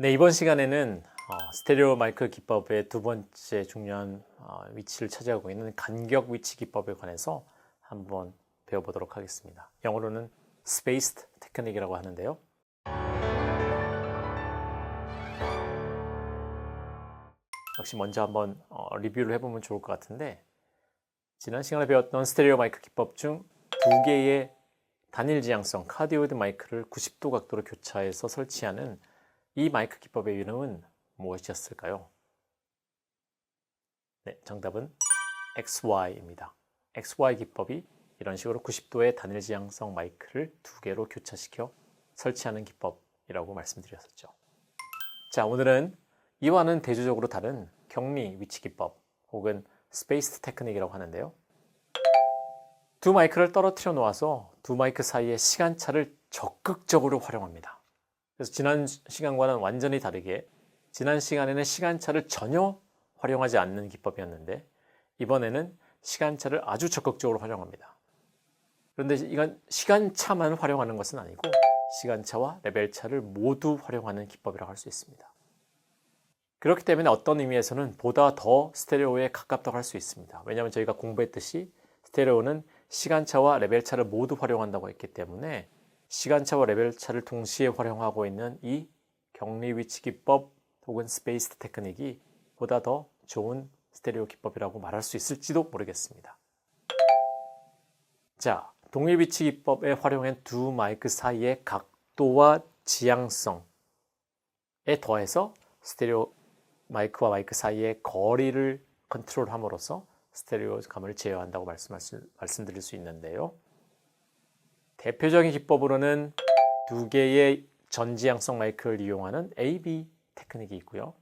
네, 이번 시간에는 스테레오 마이크 기법의 두 번째 중요한 위치를 차지하고 있는 간격 위치 기법에 관해서 한번 배워보도록 하겠습니다. 영어로는 Spaced Technique이라고 하는데요. 역시 먼저 한번 리뷰를 해보면 좋을 것 같은데, 지난 시간에 배웠던 스테레오 마이크 기법 중 두 개의 단일 지향성 카디오이드 마이크를 90도 각도로 교차해서 설치하는 이 마이크 기법의 이름은 무엇이었을까요? 네, 정답은 XY입니다. XY 기법이 이런 식으로 90도의 단일 지향성 마이크를 두 개로 교차시켜 설치하는 기법이라고 말씀드렸었죠. 자, 오늘은 이와는 대조적으로 다른 격리 위치 기법 혹은 스페이스 테크닉이라고 하는데요. 두 마이크를 떨어뜨려 놓아서 두 마이크 사이의 시간차를 적극적으로 활용합니다. 그래서 지난 시간과는 완전히 다르게 지난 시간에는 시간차를 전혀 활용하지 않는 기법이었는데 이번에는 시간차를 아주 적극적으로 활용합니다. 그런데 이건 시간차만 활용하는 것은 아니고 시간차와 레벨차를 모두 활용하는 기법이라고 할 수 있습니다. 그렇기 때문에 어떤 의미에서는 보다 더 스테레오에 가깝다고 할 수 있습니다. 왜냐하면 저희가 공부했듯이 스테레오는 시간차와 레벨차를 모두 활용한다고 했기 때문에 시간차와 레벨차를 동시에 활용하고 있는 이 격리 위치 기법 혹은 스페이스 테크닉이 보다 더 좋은 스테레오 기법이라고 말할 수 있을지도 모르겠습니다. 자, 동일 위치 기법에 활용한 두 마이크 사이의 각도와 지향성에 더해서 스테레오 마이크와 마이크 사이의 거리를 컨트롤함으로써 스테레오감을 제어한다고 말씀드릴 수 있는데요. 대표적인 기법으로는 두 개의 전지향성 마이크를 이용하는 AB 테크닉이 있고요.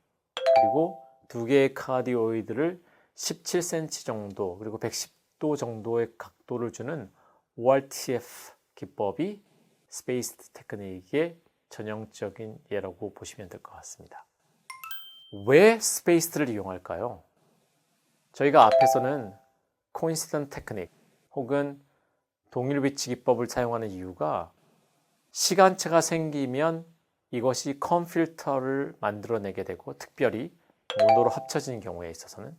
그리고 두 개의 카디오이드를 17cm 정도 그리고 110도 정도의 각도를 주는 ORTF 기법이 스페이스 테크닉의 전형적인 예라고 보시면 될 것 같습니다. 왜 스페이스를 이용할까요? 저희가 앞에서는 코인시던트 테크닉 혹은 동일 위치 기법을 사용하는 이유가 시간차가 생기면 이것이 컴필터를 만들어내게 되고 특별히 모노로 합쳐진 경우에 있어서는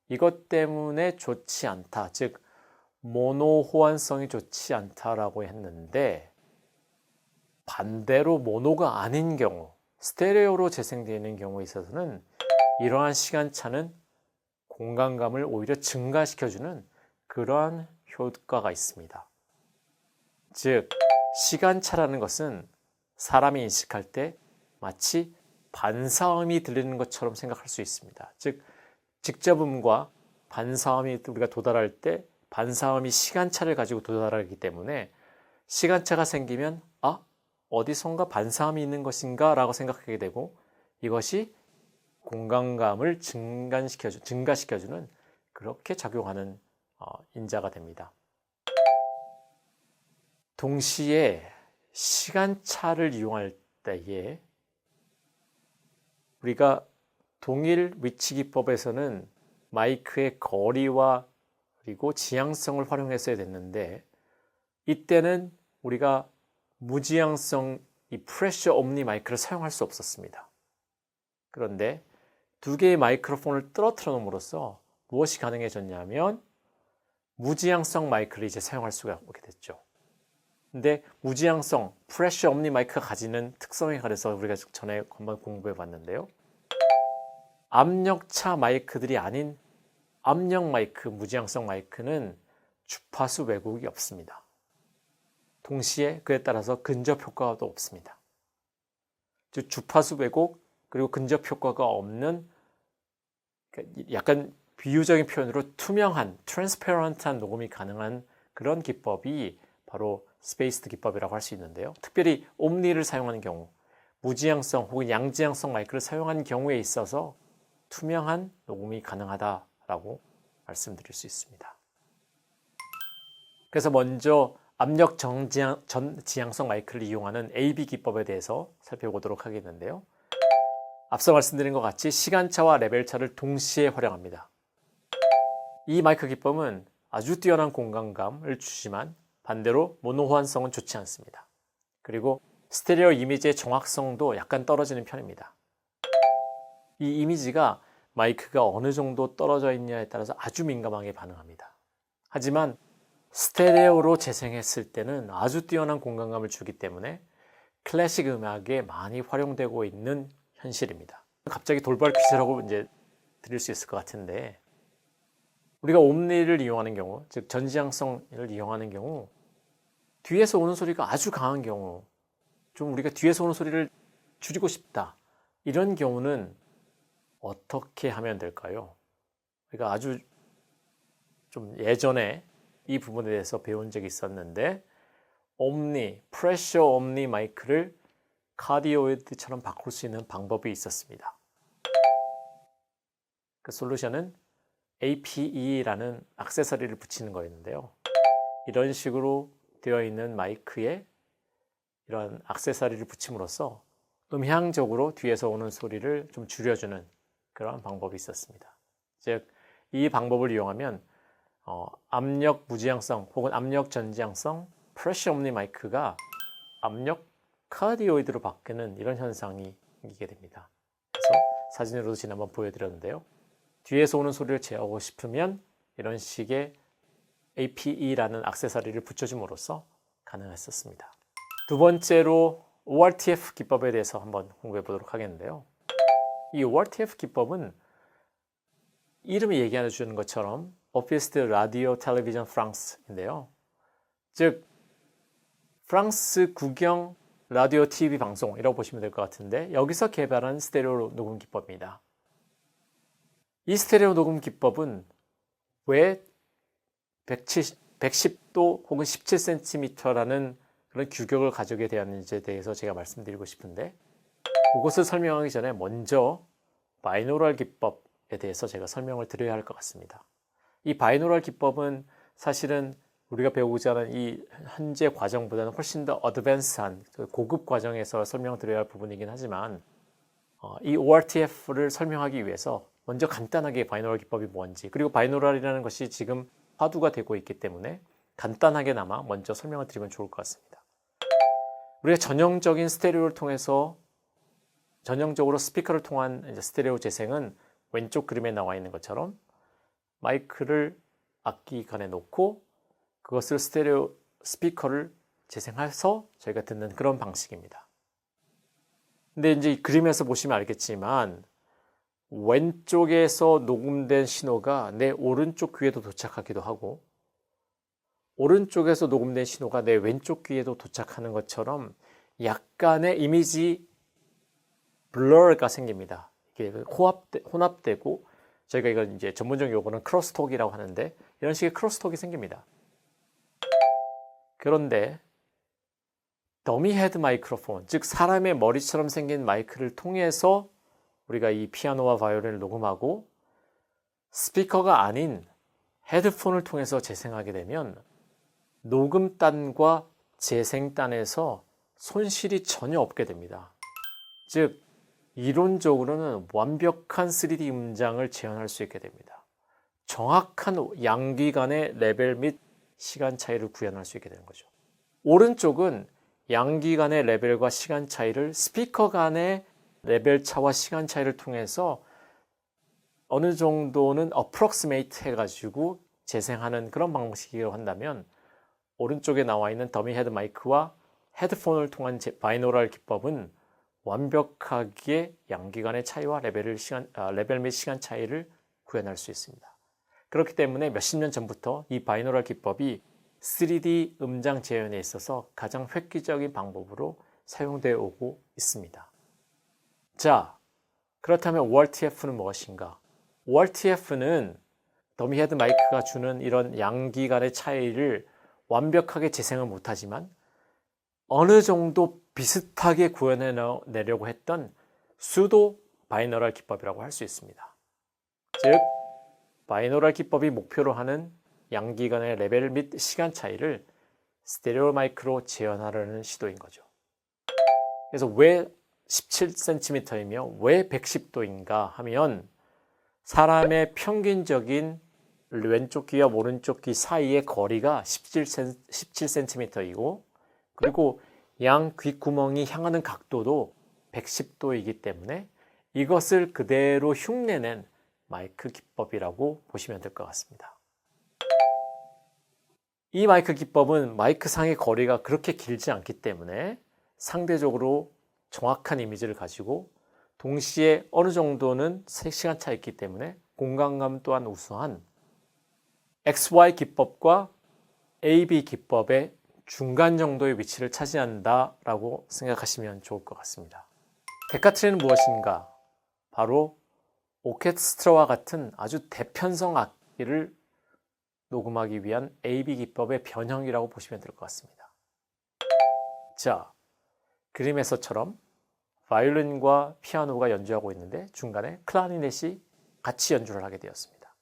이것 때문에 좋지 않다, 즉 모노 호환성이 좋지 않다라고 했는데 반대로 모노가 아닌 경우 스테레오로 재생되는 경우에 있어서는 이러한 시간차는 공간감을 오히려 증가시켜주는 그러한 효과가 있습니다. 즉 시간차라는 것은 사람이 인식할 때 마치 반사음이 들리는 것처럼 생각할 수 있습니다. 즉 직접음과 반사음이 우리가 도달할 때 반사음이 시간차를 가지고 도달하기 때문에 시간차가 생기면 어디선가 반사음이 있는 것인가 라고 생각하게 되고 이것이 공간감을 증가시켜주는 그렇게 작용하는 인자가 됩니다. 동시에 시간차를 이용할 때에 우리가 동일 위치 기법에서는 마이크의 거리와 그리고 지향성을 활용했어야 됐는데 이때는 우리가 무지향성 이 프레셔 옴니 마이크를 사용할 수 없었습니다. 그런데 두 개의 마이크로폰을 떨어뜨려 놓음으로써 무엇이 가능해졌냐면 무지향성 마이크를 이제 사용할 수가 있게 됐죠. 근데 무지향성, 프레셔 옴니 마이크가 가지는 특성에 관해서 우리가 전에 한번 공부해 봤는데요. 압력차 마이크들이 아닌 압력 마이크, 무지향성 마이크는 주파수 왜곡이 없습니다. 동시에 그에 따라서 근접 효과도 없습니다. 즉 주파수 왜곡 그리고 근접 효과가 없는 약간 비유적인 표현으로 투명한, 트랜스페런트한 녹음이 가능한 그런 기법이 바로 스페이스드 기법이라고 할 수 있는데요. 특별히 옴니를 사용하는 경우, 무지향성 혹은 양지향성 마이크를 사용한 경우에 있어서 투명한 녹음이 가능하다라고 말씀드릴 수 있습니다. 그래서 먼저 압력 전지향성 마이크를 이용하는 AB 기법에 대해서 살펴보도록 하겠는데요. 앞서 말씀드린 것 같이 시간차와 레벨차를 동시에 활용합니다. 이 마이크 기법은 아주 뛰어난 공간감을 주지만 반대로 모노 호환성은 좋지 않습니다. 그리고 스테레오 이미지의 정확성도 약간 떨어지는 편입니다. 이 이미지가 마이크가 어느 정도 떨어져 있냐에 따라서 아주 민감하게 반응합니다. 하지만 스테레오로 재생했을 때는 아주 뛰어난 공간감을 주기 때문에 클래식 음악에 많이 활용되고 있는 현실입니다. 갑자기 돌발 퀴즈라고 이제 드릴 수 있을 것 같은데, 우리가 옴니를 이용하는 경우, 즉 전지향성을 이용하는 경우, 뒤에서 오는 소리가 아주 강한 경우, 좀 우리가 뒤에서 오는 소리를 줄이고 싶다, 이런 경우는 어떻게 하면 될까요? 그러니까 아주 좀 예전에 이 부분에 대해서 배운 적이 있었는데, 프레셔 옴니 마이크를 카디오이드처럼 바꿀 수 있는 방법이 있었습니다. 그 솔루션은 APE라는 액세서리를 붙이는 거였는데요. 이런 식으로 되어 있는 마이크에 이런 액세서리를 붙임으로써 음향적으로 뒤에서 오는 소리를 좀 줄여주는 그런 방법이 있었습니다. 즉, 이 방법을 이용하면 압력 무지향성 혹은 압력 전지향성 프레셔 옴니 마이크가 압력 카디오이드로 바뀌는 이런 현상이 생기게 됩니다. 그래서 사진으로도 지난번 보여드렸는데요. 뒤에서 오는 소리를 제어하고 싶으면 이런 식의 APE라는 액세서리를 붙여줌으로써 가능했었습니다. 두 번째로 ORTF 기법에 대해서 한번 공부해 보도록 하겠는데요. 이 ORTF 기법은 이름이 얘기해 주는 것처럼 Office de Radio Télévision France인데요. 즉, 프랑스 국영 라디오 TV 방송이라고 보시면 될 것 같은데, 여기서 개발한 스테레오 녹음 기법입니다. 이 스테레오 녹음 기법은 왜 110도 혹은 17cm라는 그런 규격을 가지게 되었는지에 대해서 제가 말씀드리고 싶은데, 그것을 설명하기 전에 먼저 바이노럴 기법에 대해서 제가 설명을 드려야 할 것 같습니다. 이 바이노럴 기법은 사실은 우리가 배우고자 하는 이 현재 과정보다는 훨씬 더 어드밴스한 고급 과정에서 설명을 드려야 할 부분이긴 하지만, 이 ORTF를 설명하기 위해서 먼저 간단하게 바이노럴 기법이 뭔지, 그리고 바이노럴이라는 것이 지금 화두가 되고 있기 때문에 간단하게나마 먼저 설명을 드리면 좋을 것 같습니다. 우리가 전형적인 스테레오를 통해서 전형적으로 스피커를 통한 스테레오 재생은 왼쪽 그림에 나와 있는 것처럼 마이크를 악기 간에 놓고 그것을 스테레오 스피커를 재생해서 저희가 듣는 그런 방식입니다. 근데 이제 이 그림에서 보시면 알겠지만 왼쪽에서 녹음된 신호가 내 오른쪽 귀에도 도착하기도 하고, 오른쪽에서 녹음된 신호가 내 왼쪽 귀에도 도착하는 것처럼 약간의 이미지 블러가 생깁니다. 이게 혼합되고, 저희가 이건 이제 전문적 용어는 크로스톡이라고 하는데, 이런 식의 크로스톡이 생깁니다. 그런데 더미 헤드 마이크로폰, 즉 사람의 머리처럼 생긴 마이크를 통해서 우리가 이 피아노와 바이올린을 녹음하고 스피커가 아닌 헤드폰을 통해서 재생하게 되면 녹음단과 재생단에서 손실이 전혀 없게 됩니다. 즉 이론적으로는 완벽한 3D 음장을 재현할 수 있게 됩니다. 정확한 양귀 간의 레벨 및 시간 차이를 구현할 수 있게 되는 거죠. 오른쪽은 양귀 간의 레벨과 시간 차이를 스피커 간의 레벨 차와 시간 차이를 통해서 어느 정도는 approximate 해가지고 재생하는 그런 방식이라고 한다면, 오른쪽에 나와 있는 더미 헤드 마이크와 헤드폰을 통한 바이노럴 기법은 완벽하게 양귀 간의 차이와 레벨 및 시간 차이를 구현할 수 있습니다. 그렇기 때문에 몇십 년 전부터 이 바이노럴 기법이 3D 음장 재현에 있어서 가장 획기적인 방법으로 사용되어 오고 있습니다. 자, 그렇다면 ORTF는 무엇인가? ORTF는 더미 헤드 마이크가 주는 이런 양귀 간의 차이를 완벽하게 재생은 못하지만 어느 정도 비슷하게 구현해내려고 했던 수도 바이노럴 기법이라고 할 수 있습니다. 즉, 바이노럴 기법이 목표로 하는 양귀 간의 레벨 및 시간 차이를 스테레오 마이크로 재현하려는 시도인 거죠. 그래서 왜 17cm이며 왜 110도인가 하면, 사람의 평균적인 왼쪽 귀와 오른쪽 귀 사이의 거리가 17cm이고, 그리고 양 귓구멍이 향하는 각도도 110도이기 때문에 이것을 그대로 흉내낸 마이크 기법이라고 보시면 될 것 같습니다. 이 마이크 기법은 마이크 상의 거리가 그렇게 길지 않기 때문에 상대적으로 정확한 이미지를 가지고 동시에 어느 정도는 시간차가 있기 때문에 공간감 또한 우수한 XY 기법과 AB 기법의 중간 정도의 위치를 차지한다라고 생각하시면 좋을 것 같습니다. 데카트리는 무엇인가? 바로 오케스트라와 같은 아주 대편성 악기를 녹음하기 위한 AB 기법의 변형이라고 보시면 될 것 같습니다. 자, 그림에서처럼 바이올린과 피아노가 연주하고 있는데 중간에 클라리넷이 같이 연주를 하게 되었습니다.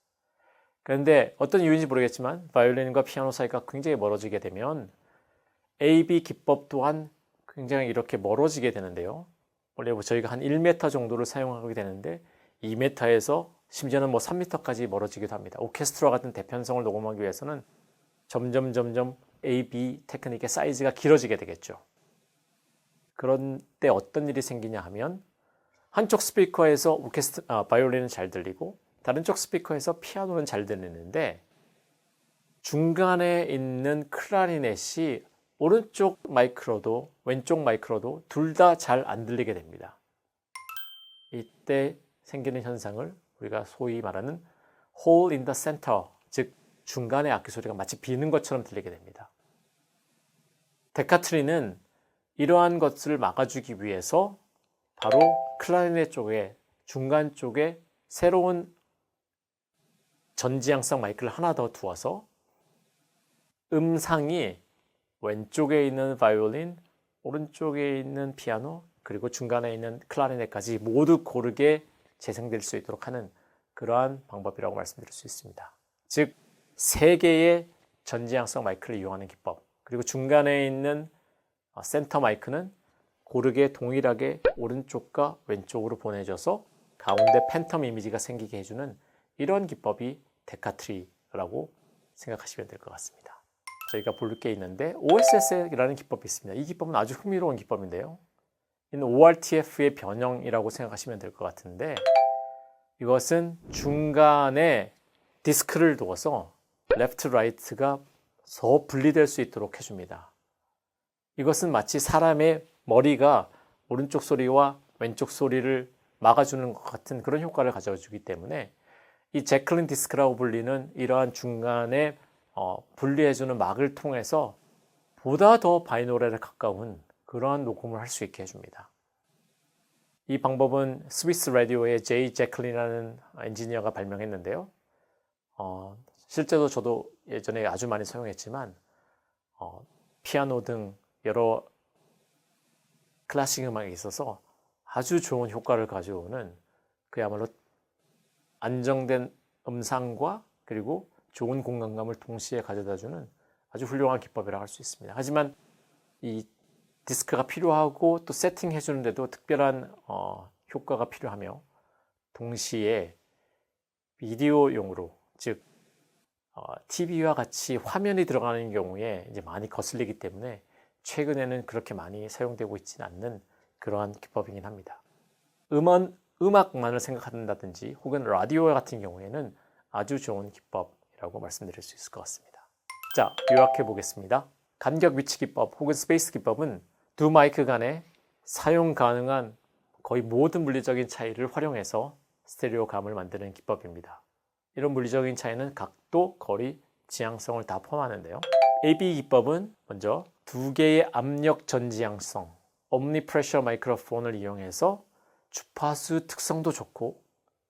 그런데 어떤 이유인지 모르겠지만 바이올린과 피아노 사이가 굉장히 멀어지게 되면 AB 기법 또한 굉장히 이렇게 멀어지게 되는데요. 원래 저희가 한 1m 정도를 사용하게 되는데 2m에서 심지어는 3m까지 멀어지기도 합니다. 오케스트라 같은 대편성을 녹음하기 위해서는 점점 AB 테크닉의 사이즈가 길어지게 되겠죠. 그런데 어떤 일이 생기냐 하면 한쪽 스피커에서 바이올린은 잘 들리고 다른 쪽 스피커에서 피아노는 잘 들리는데 중간에 있는 클라리넷이 오른쪽 마이크로도 왼쪽 마이크로도 둘 다 잘 안 들리게 됩니다. 이때 생기는 현상을 우리가 소위 말하는 hole in the center, 즉 중간에 악기 소리가 마치 비는 것처럼 들리게 됩니다. 데카트리는 이러한 것을 막아주기 위해서 바로 클라리넷 쪽에 중간 쪽에 새로운 전지향성 마이크를 하나 더 두어서 음상이 왼쪽에 있는 바이올린, 오른쪽에 있는 피아노, 그리고 중간에 있는 클라리넷까지 모두 고르게 재생될 수 있도록 하는 그러한 방법이라고 말씀드릴 수 있습니다. 즉, 3개의 전지향성 마이크를 이용하는 기법, 그리고 중간에 있는 센터 마이크는 고르게 동일하게 오른쪽과 왼쪽으로 보내줘서 가운데 팬텀 이미지가 생기게 해주는 이런 기법이 데카트리라고 생각하시면 될 것 같습니다. 저희가 볼 게 있는데 OSS라는 기법이 있습니다. 이 기법은 아주 흥미로운 기법인데요. 이는 ORTF의 변형이라고 생각하시면 될 것 같은데 이것은 중간에 디스크를 두어서 레프트, 라이트가 더 분리될 수 있도록 해줍니다. 이것은 마치 사람의 머리가 오른쪽 소리와 왼쪽 소리를 막아주는 것 같은 그런 효과를 가져주기 때문에 이 제클린 디스크라고 불리는 이러한 중간에 분리해주는 막을 통해서 보다 더 바이노럴에 가까운 그러한 녹음을 할 수 있게 해줍니다. 이 방법은 스위스 라디오의 제이 제클린이라는 엔지니어가 발명했는데요. 실제로 저도 예전에 아주 많이 사용했지만 피아노 등 여러 클래식 음악에 있어서 아주 좋은 효과를 가져오는 그야말로 안정된 음상과 그리고 좋은 공간감을 동시에 가져다주는 아주 훌륭한 기법이라고 할 수 있습니다. 하지만 이 디스크가 필요하고 또 세팅해주는데도 특별한 효과가 필요하며 동시에 비디오용으로 즉 TV와 같이 화면이 들어가는 경우에 이제 많이 거슬리기 때문에 최근에는 그렇게 많이 사용되고 있지는 않는 그러한 기법이긴 합니다. 음악만을 생각한다든지 혹은 라디오 같은 경우에는 아주 좋은 기법이라고 말씀드릴 수 있을 것 같습니다. 자, 요약해 보겠습니다. 간격 위치 기법 혹은 스페이스 기법은 두 마이크 간에 사용 가능한 거의 모든 물리적인 차이를 활용해서 스테레오감을 만드는 기법입니다. 이런 물리적인 차이는 각도, 거리, 지향성을 다 포함하는데요. AB 기법은 먼저 두 개의 압력 전지향성, 옴니프레셔 마이크로폰을 이용해서 주파수 특성도 좋고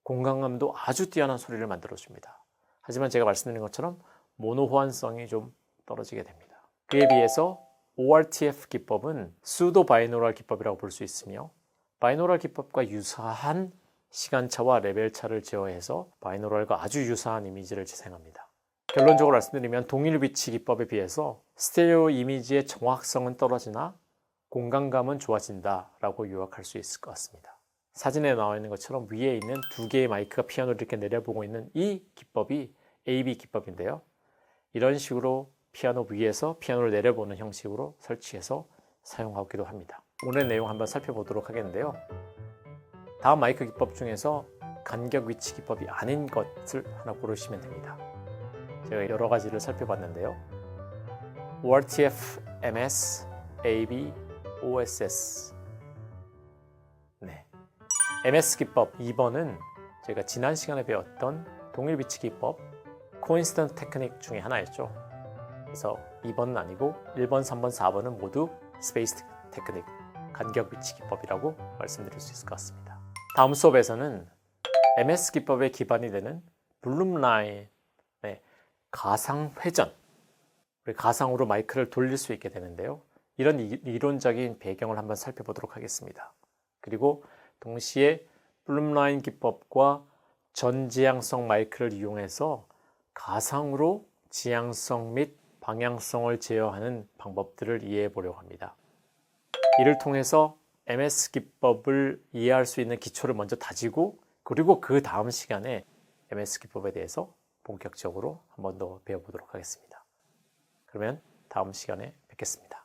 공간감도 아주 뛰어난 소리를 만들어줍니다. 하지만 제가 말씀드린 것처럼 모노 호환성이 좀 떨어지게 됩니다. 그에 비해서 ORTF 기법은 수도 바이노럴 기법이라고 볼 수 있으며 바이노럴 기법과 유사한 시간차와 레벨차를 제어해서 바이노럴과 아주 유사한 이미지를 재생합니다. 결론적으로 말씀드리면 동일 위치 기법에 비해서 스테레오 이미지의 정확성은 떨어지나 공간감은 좋아진다라고 요약할 수 있을 것 같습니다. 사진에 나와 있는 것처럼 위에 있는 두 개의 마이크가 피아노를 이렇게 내려보고 있는 이 기법이 AB 기법인데요. 이런 식으로 피아노 위에서 피아노를 내려보는 형식으로 설치해서 사용하기도 합니다. 오늘 내용 한번 살펴보도록 하겠는데요. 다음 마이크 기법 중에서 간격 위치 기법이 아닌 것을 하나 고르시면 됩니다. 제가 여러 가지를 살펴봤는데요. WRTF, MS, AB, OSS. 네. MS 기법 2번은 제가 지난 시간에 배웠던 동일 위치 기법, 코인시던트 테크닉 중에 하나였죠. 그래서 2번은 아니고 1번, 3번, 4번은 모두 스페이스 테크닉, 간격 위치 기법이라고 말씀드릴 수 있을 것 같습니다. 다음 수업에서는 MS 기법의 기반이 되는 블룸라인의 가상 회전, 우리 가상으로 마이크를 돌릴 수 있게 되는데요. 이런 이론적인 배경을 한번 살펴보도록 하겠습니다. 그리고 동시에 블룸라인 기법과 전지향성 마이크를 이용해서 가상으로 지향성 및 방향성을 제어하는 방법들을 이해해 보려고 합니다. 이를 통해서 MS 기법을 이해할 수 있는 기초를 먼저 다지고 그리고 그 다음 시간에 MS 기법에 대해서 본격적으로 한 번 더 배워보도록 하겠습니다. 그러면 다음 시간에 뵙겠습니다.